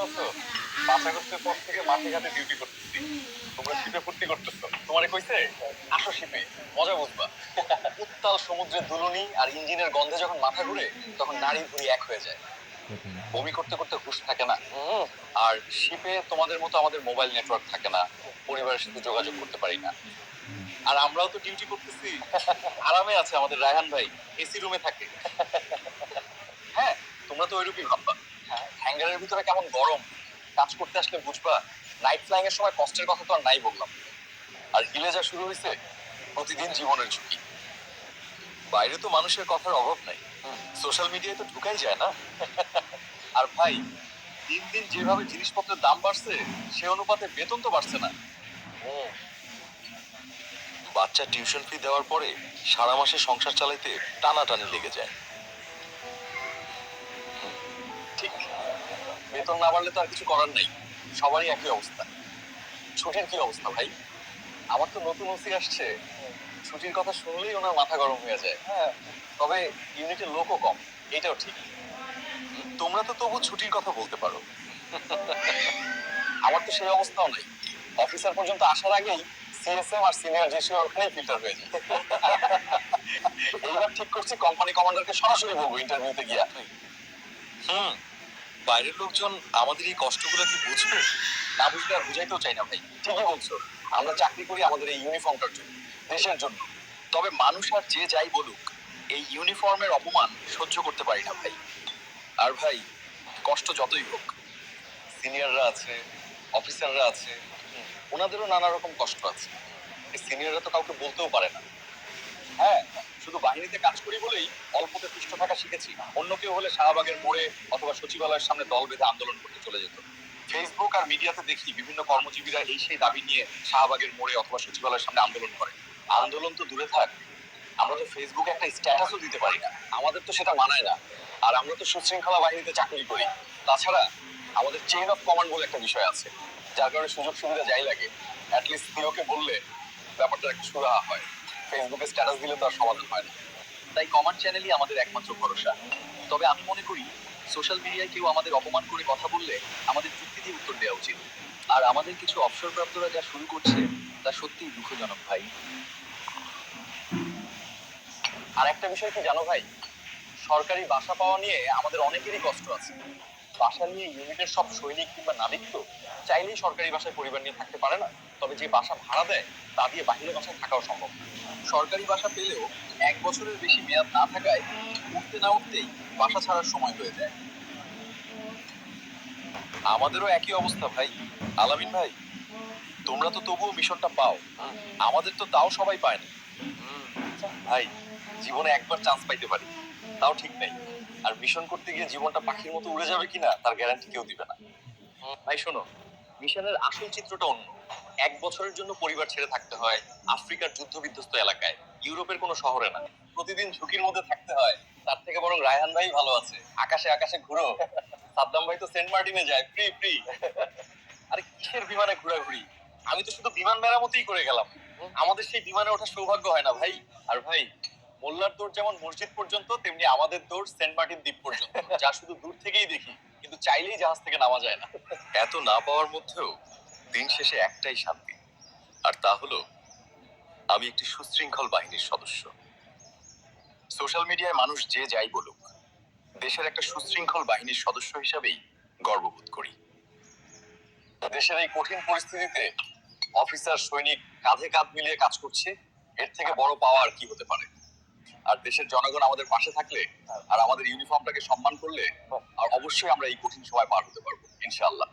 বুঝতে পারছো? 5 আগস্টের পর থেকে মাঠে ঘাটে ডিউটি করতেছি। তোমরা শিপে ফুর্তি করতেছো। তোমারে কইছে আসো শিপে, মজা বুঝবা। উত্তাল সমুদ্রের দুলুনি আর ইঞ্জিনের গন্ধে যখন মাথা ঘুরে তখন নাড়ি ভুঁড়ি এক হয়ে যায়। বমি করতে করতে হুঁশ থাকে না। আর শিপে তোমাদের মতো আমাদের মোবাইল নেটওয়ার্ক থাকে না, পরিবারের সাথে যোগাযোগ করতে পারি না। আর আমরাও তো ডিউটি করতেছি, আরামে আছে আমাদের রায়হান ভাই, এসি রুমে থাকে। হ্যাঁ, তোমরা তো ওইরূপই ভাববা। হ্যাঙ্গারের ভিতরে কেমন গরম, কাজ করতে আসলে বুঝবা। নাইট ফ্লাইং এর সময় কষ্টের কথা তো আর নাই বললাম। আর হিলে যা শুরু হয়েছে, প্রতিদিন জীবনের ঝুঁকি। বাইরে তো মানুষের কথার অভাব নাই, সোশ্যাল মিডিয়ায় তো ঢুকাই যায় না। আর ভাই, দিন দিন যেভাবে জিনিসপত্রের দাম বাড়ছে, সে অনুপাতে বেতন তো বাড়ছে না। বাচ্চা টিউশন ফি দেওয়ার পরে সারা মাসে সংসার চালাইতে টানাটানি লেগে যায়। ঠিক, বেতন না বাড়লে তো আর কিছু করার নাই। সবারই একই অবস্থা। ছুটির কি অবস্থা ভাই? আমার তো নতুন ওসি আসছে, ছুটির কথা শুনলেই ওনার মাথা গরম হয়ে যায়। হ্যাঁ, তবে ইউনিটের লোকও কম, এটাও ঠিক। তোমরা তো তবু ছুটির কথা বলতে পারো। আমার তো সেই অবস্থাও নাই। অফিসার পর্যন্ত আসার আগেই সিএসএম আর সিনিয়র জেসিও ওখানেই ফিল্টার হয়ে যায়। এইবার ঠিক করছি কোম্পানি কমান্ডারকে সরাসরি বলবো ইন্টারভিউতে গিয়া। হুম, বাইরের লোকজন আমাদের এই কষ্টগুলো কি বুঝবে? না বুঝলে আর বুঝাইতেও চাই না ভাই। ঠিকই বলছো, আমরা চাকরি করি আমাদের এই ইউনিফর্মটার জন্য, দেশের জন্য। তবে মানুষ আর যে যাই বলুক, এই ইউনিফর্মের অপমান সহ্য করতে পারি না ভাই। আর ভাই, কষ্ট যতই হোক, সিনিয়ররা আছে, অফিসাররা আছে, ওনাদেরও নানা রকম কষ্ট আছে। এই সিনিয়ররা তো কাউকে বলতেও পারে না। হ্যাঁ, শুধু বাহিনীতে কাজ করি বলেই অল্পতে তুষ্ট থাকা শিখেছি। অন্য কেউ হলে শাহবাগের মোড়ে অথবা সচিবালয়ের সামনে দল বেঁধে আন্দোলন করতে চলে যেত। ফেসবুক আর মিডিয়াতে দেখি বিভিন্ন কর্মজীবীরা এই সেই দাবি নিয়ে শাহবাগের মোড়ে অথবা সচিবালয়ের সামনে আন্দোলন করে। আন্দোলন তো দূরে থাক, আমরা তো ফেসবুকে একটা স্ট্যাটাসও দিতে পারি না। আমাদের তো সেটা মানায় না। আর আমরা তো সুশৃঙ্খলা বাহিনীতে চাকরি করি। তাছাড়া আমাদের চেইন অফ কমান্ড বলে একটা বিষয় আছে, যার কারণে সুযোগ সুবিধা যাই লাগে অ্যাটলিস্ট সিওকে বললে ব্যাপারটা একটু সুরাহা হয়। ফেসবুকে স্ট্যাটাস দিলে তো আর সমাধান হয় না। তাই কমান্ড চ্যানেলই আমাদের একমাত্র ভরসা। তবে আমি মনে করি সোশ্যাল মিডিয়ায় কেউ আমাদের অপমান করে কথা বললে আমাদের যুক্তি দিয়ে উত্তর দেওয়া উচিত। আর আমাদের কিছু অবসরপ্রাপ্তরা যা শুরু করছে তা সত্যিই দুঃখজনক ভাই। আর একটা বিষয় কি জানো ভাই, সরকারি বাসা পাওয়া নিয়ে আমাদের অনেকেরই কষ্ট আছে। বাসা নিয়ে ইউনিটের সব সৈনিক কিংবা নাবিক তো চাইলেই সরকারি বাসায় পরিবার নিয়ে থাকতে পারে না। তবে যে বাসা ভাড়া দেয় তা দিয়ে বাহিরে বাসায় থাকাও সম্ভব। সরকারি বাসা পেলেও 1 বছরের বেশি মেয়াদ না থাকায় উঠতে না উঠতেই বাসা ছাড়ার সময় হয়ে যায়। আমাদেরও একই অবস্থা ভাই। আলামিন ভাই, তোমরা তো তবুও মিশনটা পাও, আমাদের তো তাও সবাই পায় না। ভাই, জীবনে একবার চান্স পাইতে পারি, তাও ঠিক নাই। আর মিশন করতে গিয়ে জীবনটা পাখির মতো উড়ে যাবে কিনা তার গ্যারান্টি কেউ দিবে না। ভাই শোনো, মিশনের আসল চিত্রটা অন্য। 1 বছরের জন্য পরিবার ছেড়ে থাকতে হয় আফ্রিকার যুদ্ধ বিধ্বস্ত এলাকায়, ইউরোপের কোনো শহরে না। প্রতিদিন ঝুঁকির মধ্যে থাকতে হয়। তার থেকে বরং রায়হান ভাই ভালো আছে, আকাশে আকাশে ঘুরো। সাদ্দাম ভাই তো সেন্ট মার্টিনে যায় ফ্রি ফ্রি। আরে কিসের বিমানে ঘোরাঘুরি, আমি তো শুধু বিমান মেরামতিই করে গেলাম। আমাদের সেই বিমানে ওঠার সৌভাগ্য হয় না ভাই। আর ভাই, মোল্লার দৌড় যেমন মসজিদ পর্যন্ত, তেমনি আমাদের দৌড় সেন্ট মার্টিন দ্বীপ পর্যন্ত, যা শুধু দূর থেকেই দেখি, কিন্তু চাইলেই জাহাজ থেকে নামা যায় না। এত না পাওয়ার মধ্যেও দিন শেষে একটাই শান্তি, আর তা হলো আমি একটি সুশৃঙ্খল বাহিনীর সদস্য। সোশ্যাল মিডিয়ায় মানুষ যে যাই বলুক, দেশের একটা সুশৃঙ্খল বাহিনীর সদস্য হিসাবেই গর্ববোধ করি। দেশের এই কঠিন পরিস্থিতিতে অফিসার সৈনিক কাঁধে কাঁধ মিলিয়ে কাজ করছে, এর থেকে বড় পাওয়া আর কি হতে পারে? আর দেশের জনগণ আমাদের পাশে থাকলে আর আমাদের ইউনিফর্মটাকে সম্মান করলে, আর অবশ্যই আমরা এই কঠিন সময় পার হতে পারবো ইনশাআল্লাহ।